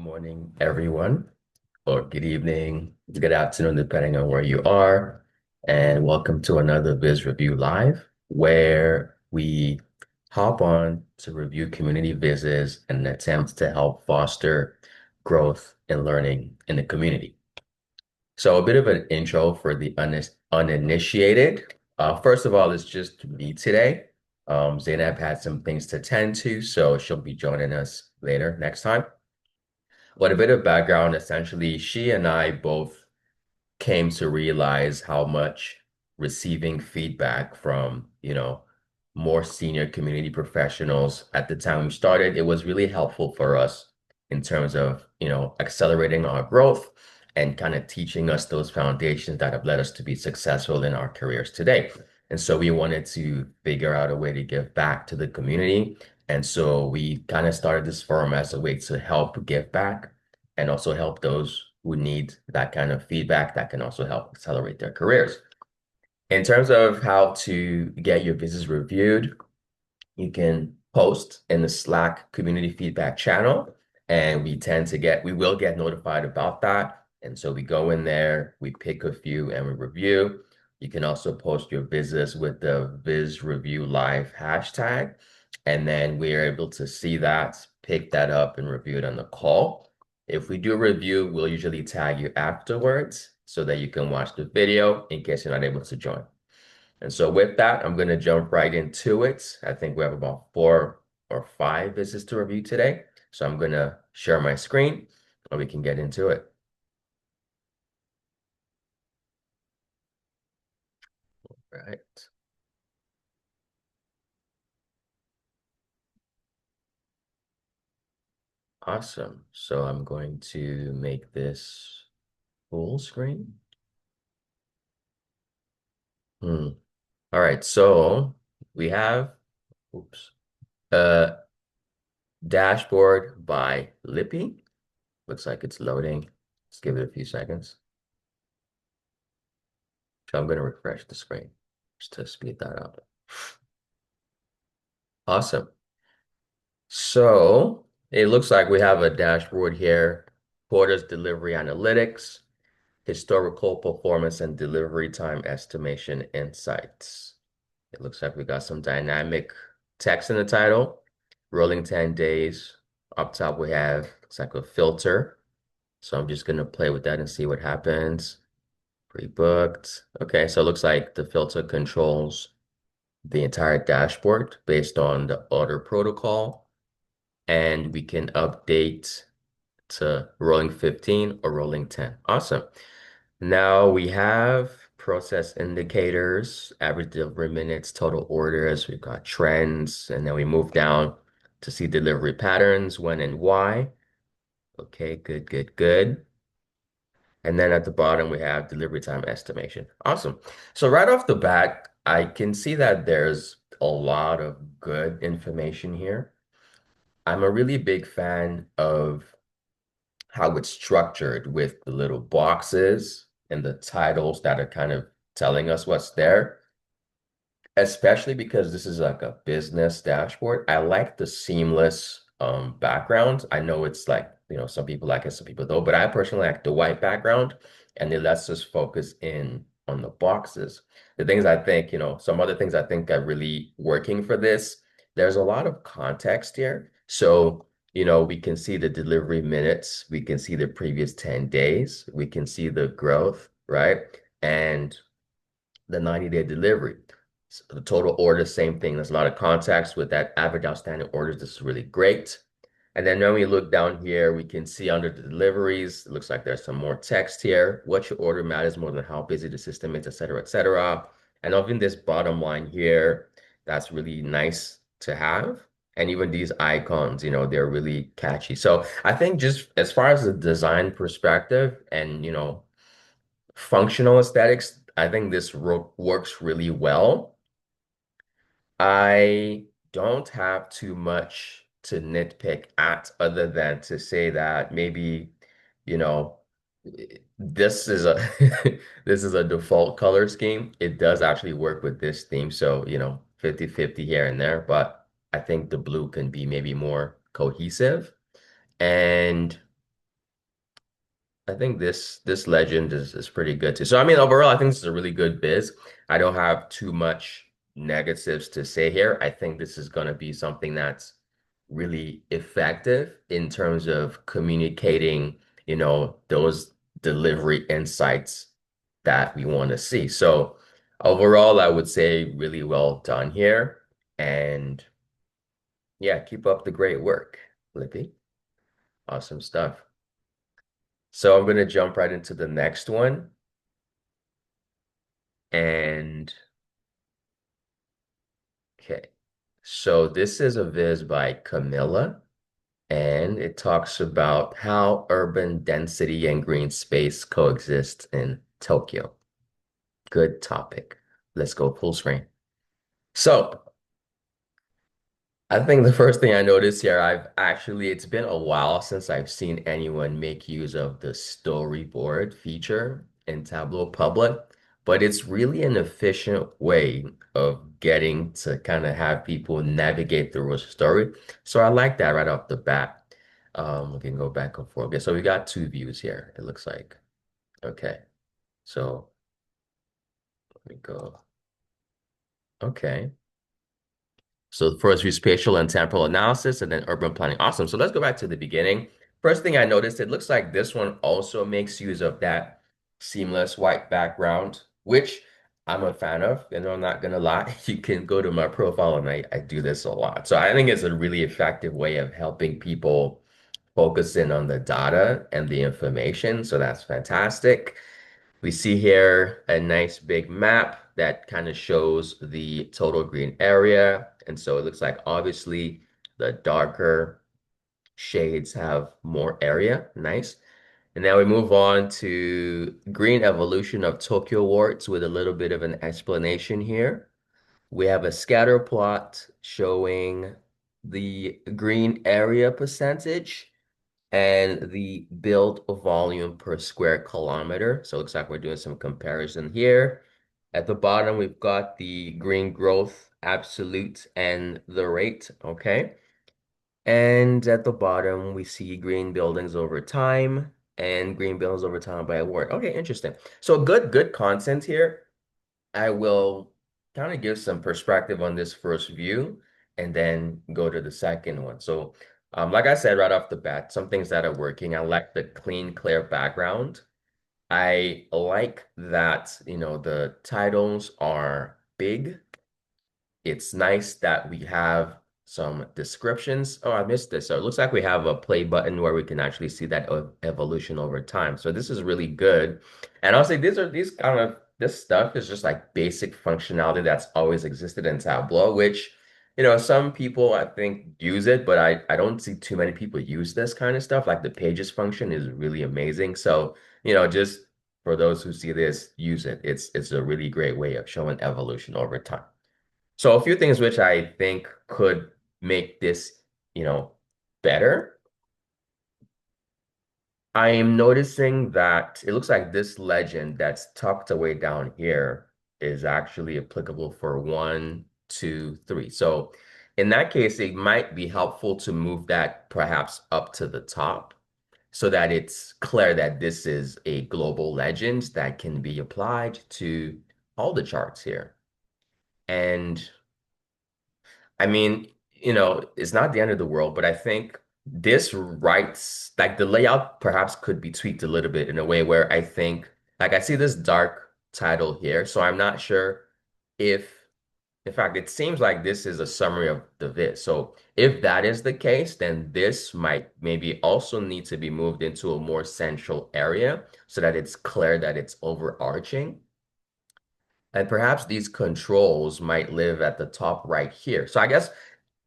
morning, everyone, or good evening, good afternoon, depending on where you are. And welcome to another Biz Review Live, where we hop on to review community visits and attempts to help foster growth and learning in the community. So, a bit of an intro for the uninitiated. First of all, it's just me today. Zainab had some things to tend to, so she'll be joining us later next time. But a bit of background, essentially, she and I both came to realize how much receiving feedback from, more senior community professionals at the time we started, it was really helpful for us in terms of, accelerating our growth and kind of teaching us those foundations that have led us to be successful in our careers today. And so we wanted to figure out a way to give back to the community. And so we kind of started this forum as a way to help give back and also help those who need that kind of feedback that can also help accelerate their careers. In terms of how to get your business reviewed, you can post in the Slack community feedback channel, and we will get notified about that. And so we go in there, we pick a few and we review. You can also post your business with the Viz Review Live hashtag, and then we are able to see that, pick that up, and review it on the call. If we do a review, we'll usually tag you afterwards so that you can watch the video in case you're not able to join. And so with that, I'm going to jump right into it. I think we have about 4 or 5 visits to review today. So I'm going to share my screen and we can get into it. All right. Awesome. So I'm going to make this full screen. All right. So we have, oops, a dashboard by Lippy. Looks like it's loading. Let's give it a few seconds. So I'm going to refresh the screen just to speed that up. Awesome. So it looks like we have a dashboard here, quarters delivery analytics, historical performance and delivery time estimation insights. It looks like we got some dynamic text in the title, rolling 10 days. Up top, we have, it's like a filter. So I'm just going to play with that and see what happens. Pre-booked. Okay, so it looks like the filter controls the entire dashboard based on the order protocol. And we can update to rolling 15 or rolling 10. Awesome. Now we have process indicators, average delivery minutes, total orders. We've got trends, and then we move down to see delivery patterns, when and why. Okay, good, good, good. And then at the bottom, we have delivery time estimation. Awesome. So right off the bat, I can see that there's a lot of good information here. I'm a really big fan of how it's structured with the little boxes and the titles that are kind of telling us what's there, especially because this is like a business dashboard. I like the seamless background. I know it's like, some people like it, some people don't, but I personally like the white background and it lets us focus in on the boxes. The things I think, some other things I think are really working for this, there's a lot of context here. So, we can see the delivery minutes, we can see the previous 10 days, we can see the growth, right? And the 90-day delivery. So the total order, same thing. There's a lot of context with that average outstanding orders. This is really great. And then when we look down here, we can see under the deliveries, it looks like there's some more text here. What you order matters more than how busy the system is, et cetera, et cetera. And even this bottom line here, that's really nice to have. And even these icons, they're really catchy. So I think just as far as the design perspective and, functional aesthetics, I think this works really well. I don't have too much to nitpick at other than to say that maybe, you know, this is a this is a default color scheme. It does actually work with this theme, so 50-50 here and there, but I think the blue can be maybe more cohesive. And I think this legend is pretty good too. So I mean, overall, I think this is a really good biz. I don't have too much negatives to say here. I think this is going to be something that's really effective in terms of communicating, those delivery insights that we want to see. So overall, I would say really well done here. And yeah, keep up the great work, Lippy. Awesome stuff. So I'm going to jump right into the next one. And okay, so this is a viz by Camilla, and it talks about how urban density and green space coexist in Tokyo. Good topic. Let's go full screen. So I think the first thing I noticed here, it's been a while since I've seen anyone make use of the storyboard feature in Tableau Public, but it's really an efficient way of getting to kind of have people navigate through a story. So I like that right off the bat. We can go back and forth. Okay, so we got two views here, it looks like. Okay, so let me go. Okay. So the first view, spatial and temporal analysis, and then urban planning. Awesome. So let's go back to the beginning. First thing I noticed, it looks like this one also makes use of that seamless white background, which I'm a fan of. And I'm not gonna lie, you can go to my profile and I do this a lot. So I think it's a really effective way of helping people focus in on the data and the information. So that's fantastic. We see here a nice big map that kind of shows the total green area. And so it looks like obviously the darker shades have more area. Nice. And now we move on to green evolution of Tokyo warts with a little bit of an explanation here. We have a scatter plot showing the green area percentage and the build volume per square kilometer. So it looks like we're doing some comparison here. At the bottom, we've got the green growth absolute and the rate, okay? And at the bottom, we see green buildings over time and green buildings over time by award. Okay, interesting. So good content here. I will kind of give some perspective on this first view and then go to the second one. So, like I said right off the bat, some things that are working. I like the clean, clear background. I like that, the titles are big. It's nice that we have some descriptions. Oh, I missed this. So it looks like we have a play button where we can actually see that evolution over time. So this is really good. And I'll say this stuff is just like basic functionality that's always existed in Tableau, which, some people I think use it, but I don't see too many people use this kind of stuff. Like the pages function is really amazing. So, just for those who see this, use it. It's a really great way of showing evolution over time. So a few things which I think could make this, you know, better. I am noticing that it looks like this legend that's tucked away down here is actually applicable for one, two, three. So in that case, it might be helpful to move that perhaps up to the top so that it's clear that this is a global legend that can be applied to all the charts here. And I mean, it's not the end of the world, but I think this writes like the layout perhaps could be tweaked a little bit in a way where I think like I see this dark title here, so I'm not sure if in fact it seems like this is a summary of the viz. So if that is the case, then this might maybe also need to be moved into a more central area so that it's clear that it's overarching. And perhaps these controls might live at the top right here. So I guess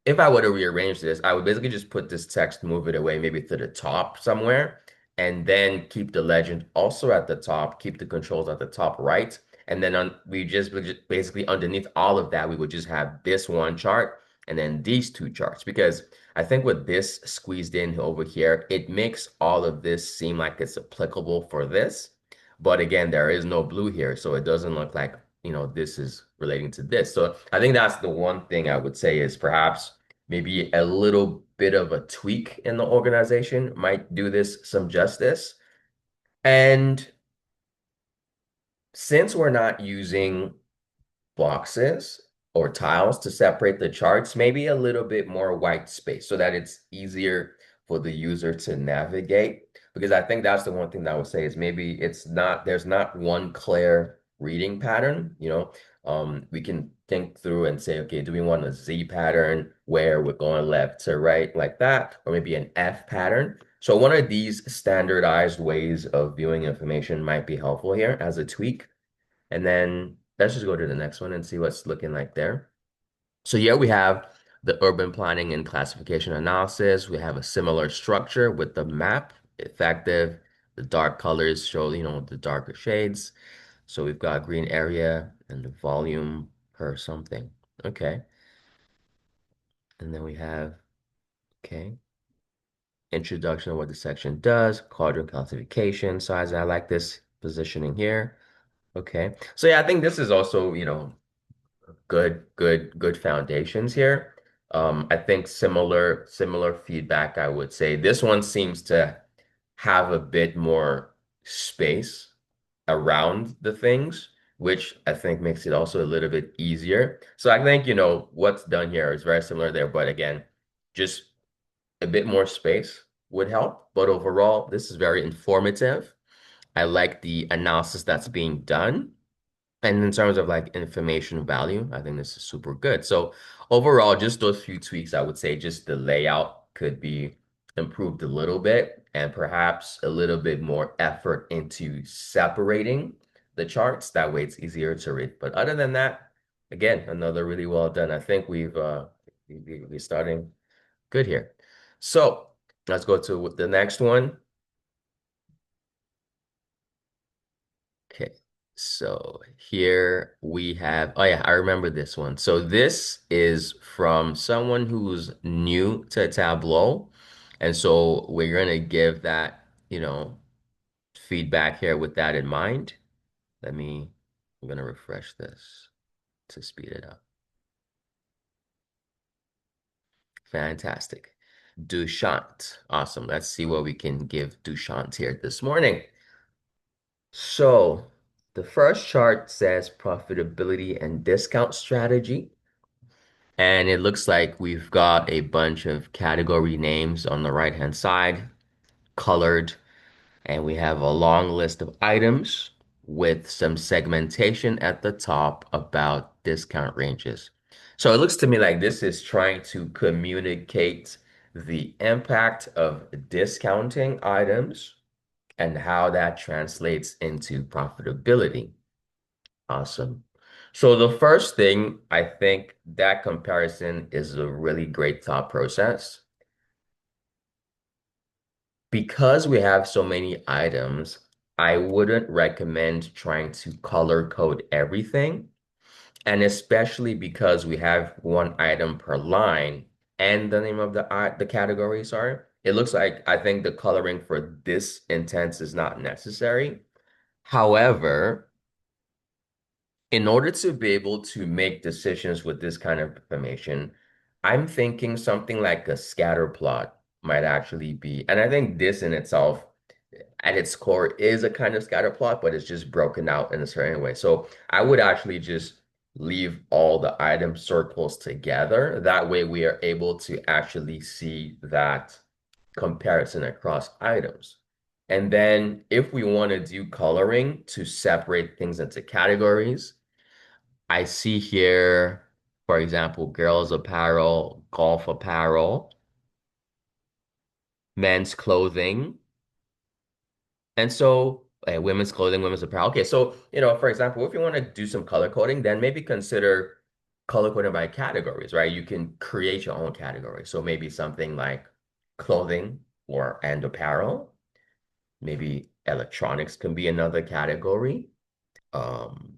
if I were to rearrange this, I would basically just put this text, move it away, maybe to the top somewhere, and then keep the legend also at the top, keep the controls at the top right. And then we just basically underneath all of that, we would just have this one chart and then these two charts. Because I think with this squeezed in over here, it makes all of this seem like it's applicable for this. But again, there is no blue here, so it doesn't look like, this is relating to this. So I think that's the one thing I would say is perhaps maybe a little bit of a tweak in the organization might do this some justice. And since we're not using boxes or tiles to separate the charts, maybe a little bit more white space so that it's easier for the user to navigate. Because I think that's the one thing that I would say is maybe there's not one clear reading pattern, you know. We can think through and say, okay, do we want a Z pattern where we're going left to right like that, or maybe an F pattern? So one of these standardized ways of viewing information might be helpful here as a tweak. And then let's just go to the next one and see what's looking like there. So here we have the urban planning and classification analysis. We have a similar structure with the map, effective. The dark colors show, the darker shades. So we've got green area and the volume per something. Okay. And then we have, okay, introduction of what the section does, quadrant classification, size. I like this positioning here. Okay. So yeah, I think this is also, good foundations here. I think similar feedback, I would say. This one seems to have a bit more space around the things, which I think makes it also a little bit easier. So I think, what's done here is very similar there, but again, just a bit more space would help. But overall, this is very informative. I like the analysis that's being done. And in terms of like information value, I think this is super good. So overall, just those few tweaks, I would say just the layout could be improved a little bit and perhaps a little bit more effort into separating the charts. That way it's easier to read. But other than that, again, another really well done. I think we're starting good here. So let's go to the next one. Okay, so here we have, oh yeah, I remember this one. So this is from someone who's new to Tableau. And so we're going to give that, feedback here with that in mind. I'm going to refresh this to speed it up. Fantastic. Dushant. Awesome. Let's see what we can give Dushant here this morning. So the first chart says profitability and discount strategy. And it looks like we've got a bunch of category names on the right-hand side, colored, and we have a long list of items with some segmentation at the top about discount ranges. So it looks to me like this is trying to communicate the impact of discounting items and how that translates into profitability. Awesome. So the first thing, I think that comparison is a really great thought process. Because we have so many items, I wouldn't recommend trying to color code everything. And especially because we have one item per line and the name of the category, sorry. It looks like I think the coloring for this intent is not necessary. However, in order to be able to make decisions with this kind of information, I'm thinking something like a scatter plot might actually be, and I think this in itself, at its core, is a kind of scatter plot, but it's just broken out in a certain way. So I would actually just leave all the item circles together. That way we are able to actually see that comparison across items. And then if we want to do coloring to separate things into categories, I see here, for example, girls apparel, golf apparel, men's clothing, and so women's clothing, women's apparel. Okay, so for example, if you want to do some color coding, then maybe consider color coding by categories, right? You can create your own category. So maybe something like clothing or and apparel. Maybe electronics can be another category.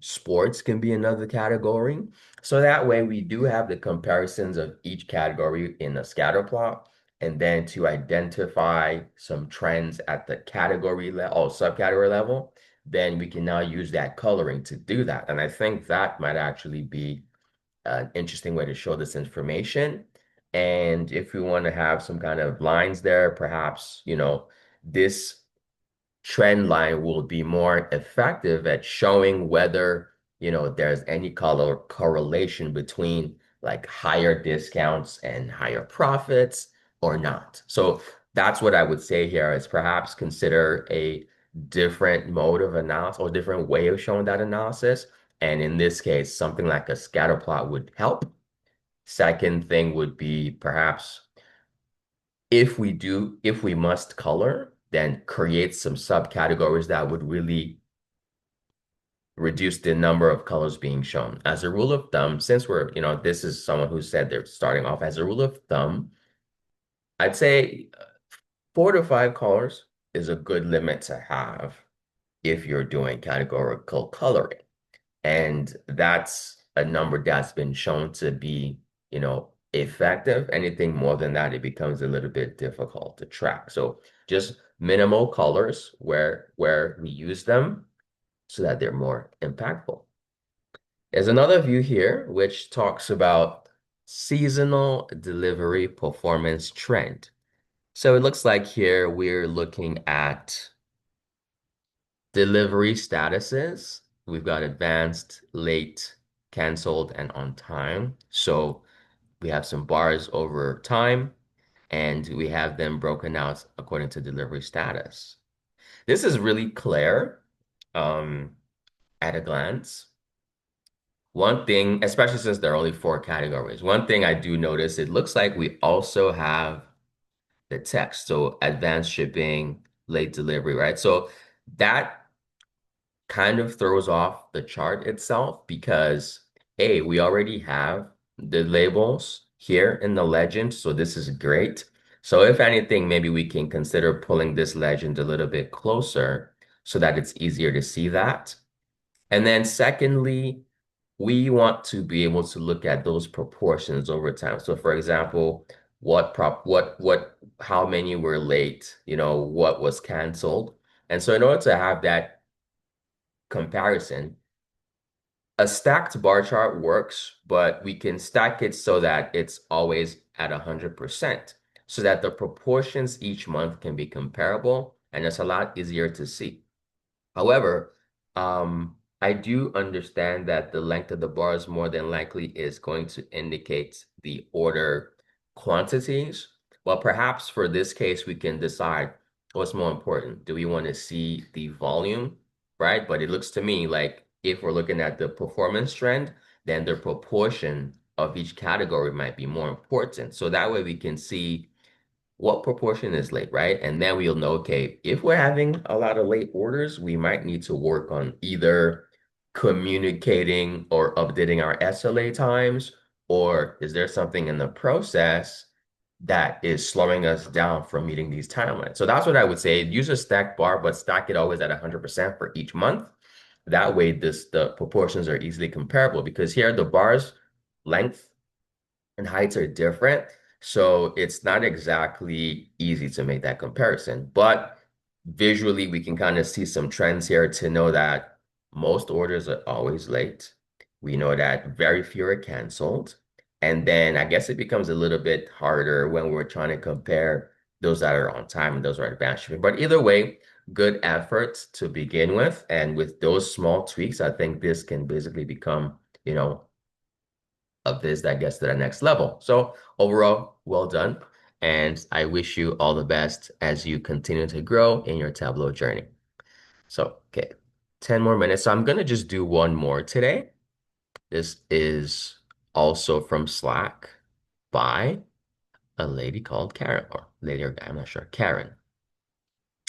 Sports can be another category. So that way we do have the comparisons of each category in a scatter plot. And then to identify some trends at the category level or subcategory level, then we can now use that coloring to do that. And I think that might actually be an interesting way to show this information. And if we want to have some kind of lines there, perhaps, this trend line will be more effective at showing whether, there's any color correlation between like higher discounts and higher profits or not. So that's what I would say here is perhaps consider a different mode of analysis or different way of showing that analysis. And in this case, something like a scatter plot would help. Second thing would be perhaps if we must color, then create some subcategories that would really reduce the number of colors being shown. As a rule of thumb, since this is someone who said they're starting off as a rule of thumb, I'd say 4 to 5 colors is a good limit to have if you're doing categorical coloring. And that's a number that's been shown to be, effective. Anything more than that, it becomes a little bit difficult to track. So just minimal colors where we use them so that they're more impactful. There's another view here which talks about seasonal delivery performance trend. So it looks like here we're looking at delivery statuses. We've got advanced, late, canceled, and on time. So we have some bars over time, and we have them broken out according to delivery status. This is really clear um, at a glance. One thing, especially since there are only 4 categories, one thing I do notice, it looks like we also have the text. So advanced shipping, late delivery, right? So that kind of throws off the chart itself because A, we already have the labels here in the legend, so this is great. So if anything, maybe we can consider pulling this legend a little bit closer so that it's easier to see that. And then secondly, we want to be able to look at those proportions over time. So for example, how many were late, what was canceled. And so in order to have that comparison, a stacked bar chart works, but we can stack it so that it's always at 100%, so that the proportions each month can be comparable and it's a lot easier to see. However, I do understand that the length of the bars more than likely is going to indicate the order quantities. Well, perhaps for this case, we can decide what's more important. Do we want to see the volume, right? But it looks to me like if we're looking at the performance trend, then the proportion of each category might be more important. So that way we can see what proportion is late, right? And then we'll know, okay, if we're having a lot of late orders, we might need to work on either communicating or updating our SLA times, or is there something in the process that is slowing us down from meeting these timelines? So that's what I would say. Use a stack bar, but stack it always at 100% for each month. That way, the proportions are easily comparable because here the bars length and heights are different. So it's not exactly easy to make that comparison. But visually, we can kind of see some trends here to know that most orders are always late. We know that very few are canceled. And then I guess it becomes a little bit harder when we're trying to compare those that are on time and those are advanced shipping. But either way, good effort to begin with. And with those small tweaks, I think this can basically become, of this that gets to the next level. So overall, well done. And I wish you all the best as you continue to grow in your Tableau journey. So, okay, 10 more minutes. So I'm going to just do one more today. This is also from Slack by a lady called Karen, or lady or guy, I'm not sure. Karen.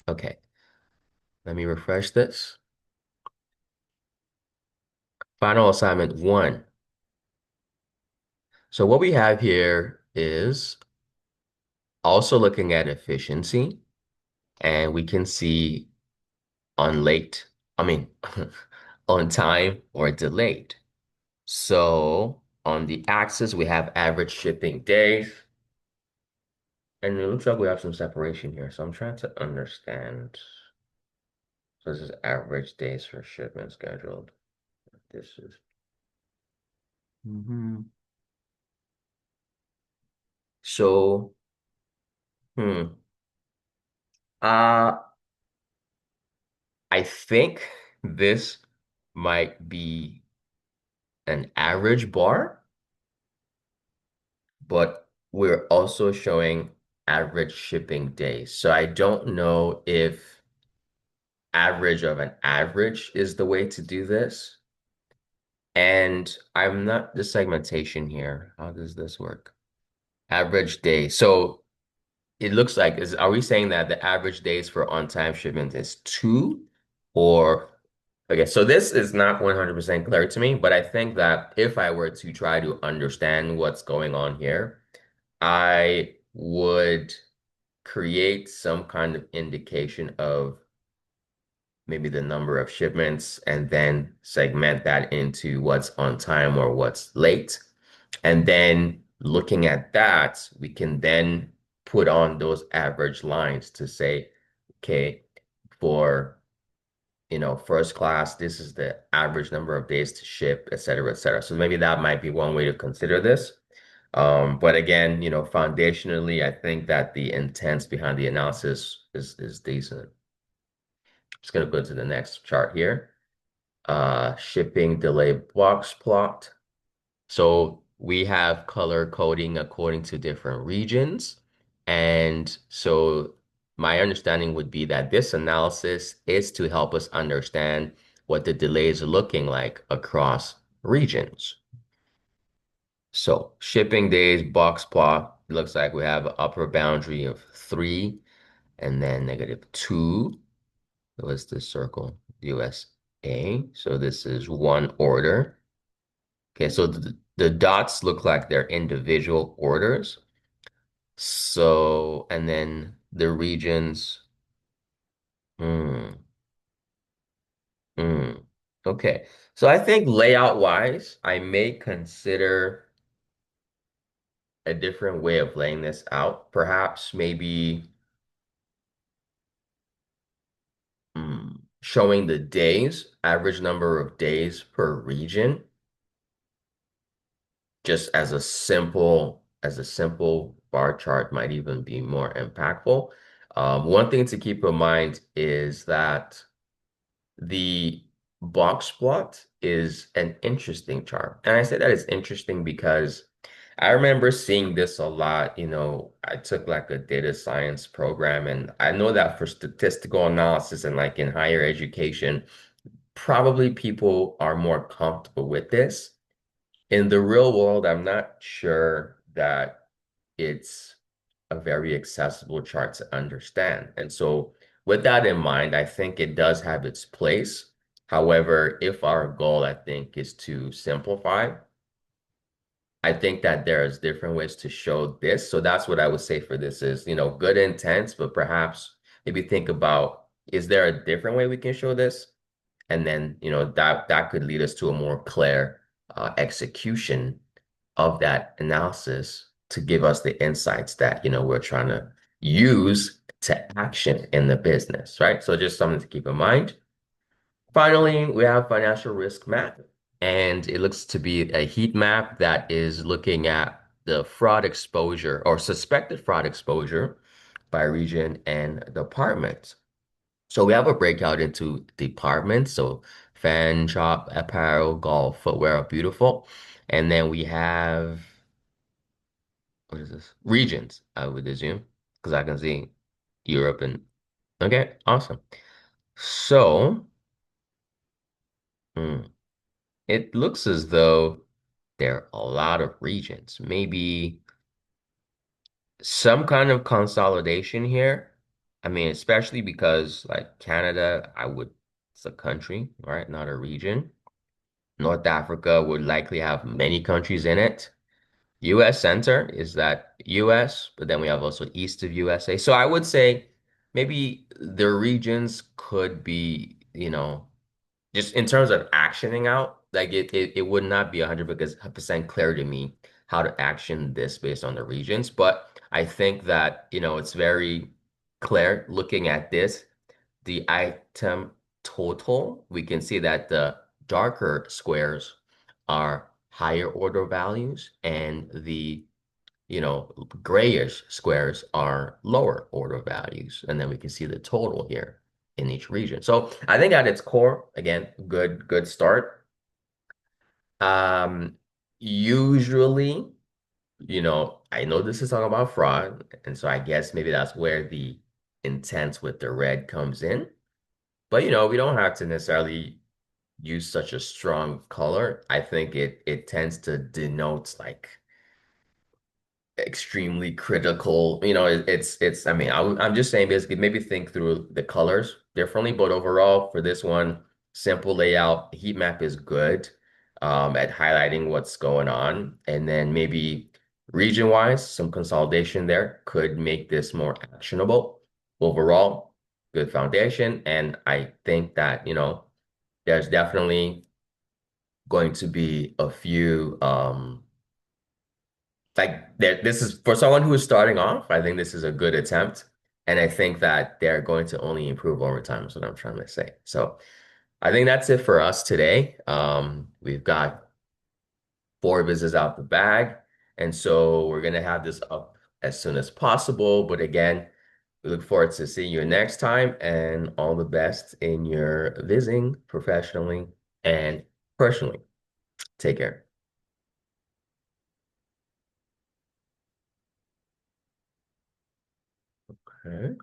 Okay, let me refresh this. Final assignment 1. So what we have here is also looking at efficiency. And we can see on late, I mean, on time or delayed. So on the axis, we have average shipping days. And it looks like we have some separation here. So I'm trying to understand. So this is average days for shipment scheduled. This is. Mhm. So, hmm. Uh, I think this might be an average bar, but we're also showing average shipping days. So I don't know if average of an average is the way to do this. And I'm not the segmentation here. How does this work? Average day. So it looks like are we saying that the average days for on-time shipment is two or okay, so this is not 100% clear to me, but I think that if I were to try to understand what's going on here, I would create some kind of indication of maybe the number of shipments and then segment that into what's on time or what's late. And then looking at that, we can then put on those average lines to say, okay, for first class, this is the average number of days to ship, et cetera, et cetera. So maybe that might be one way to consider this. But again, foundationally, I think that the intent behind the analysis is decent. Just gonna go to the next chart here. Shipping delay box plot. So we have color coding according to different regions. And so my understanding would be that this analysis is to help us understand what the delays are looking like across regions. So shipping days box plot, it looks like we have an upper boundary of 3 and then -2. What's this circle? USA. So this is one order. Okay, so the dots look like they're individual orders. So, and then the regions. Mm, mm. Okay. So I think layout wise, I may consider a different way of laying this out. Perhaps maybe showing the days, average number of days per region, just as a simple bar chart might even be more impactful. One thing to keep in mind is that the box plot is an interesting chart. And I say that it's interesting because I remember seeing this a lot. I took like a data science program, and I know that for statistical analysis and like in higher education, probably people are more comfortable with this. In the real world, I'm not sure that it's a very accessible chart to understand. And so, with that in mind, I think it does have its place. However, if our goal, I think, is to simplify, I think that there's different ways to show this. So that's what I would say for this is, good intent, but perhaps maybe think about, is there a different way we can show this? And then, that could lead us to a more clear execution of that analysis to give us the insights that, we're trying to use to action in the business, right? So just something to keep in mind. Finally, we have financial risk map, and it looks to be a heat map that is looking at the fraud exposure or suspected fraud exposure by region and department. So we have a breakout into departments. So fan shop, apparel, golf, footwear are beautiful. And then we have, what is this? Regions, I would assume, because I can see Europe and, okay, awesome. So, hmm, it looks as though there are a lot of regions, maybe some kind of consolidation here. I mean, especially because like Canada, it's a country, right? Not a region. North Africa would likely have many countries in it. US center is that US, but then we have also east of USA. So I would say maybe the regions could be, just in terms of actioning out, like it would not be 100% clear to me how to action this based on the regions. But I think that, it's very clear looking at this, the item total, we can see that the darker squares are higher order values and the grayish squares are lower order values. And then we can see the total here. in each region. So I think at its core, again, good start. Um, Usually, I know this is talking about fraud, and so I guess maybe that's where the intent with the red comes in. But we don't have to necessarily use such a strong color. I think it tends to denote like extremely critical. It's. I mean, I'm just saying basically maybe think through the colors differently. But overall, for this one, simple layout, heat map is good at highlighting what's going on, and then maybe region-wise, some consolidation there could make this more actionable. Overall, good foundation, and I think that there's definitely going to be a few like this is for someone who is starting off, I think this is a good attempt. And I think that they're going to only improve over time, is what I'm trying to say. So I think that's it for us today. We've got four visits out the bag. And so we're gonna have this up as soon as possible. But again, we look forward to seeing you next time and all the best in your visiting professionally and personally. Take care. Okay.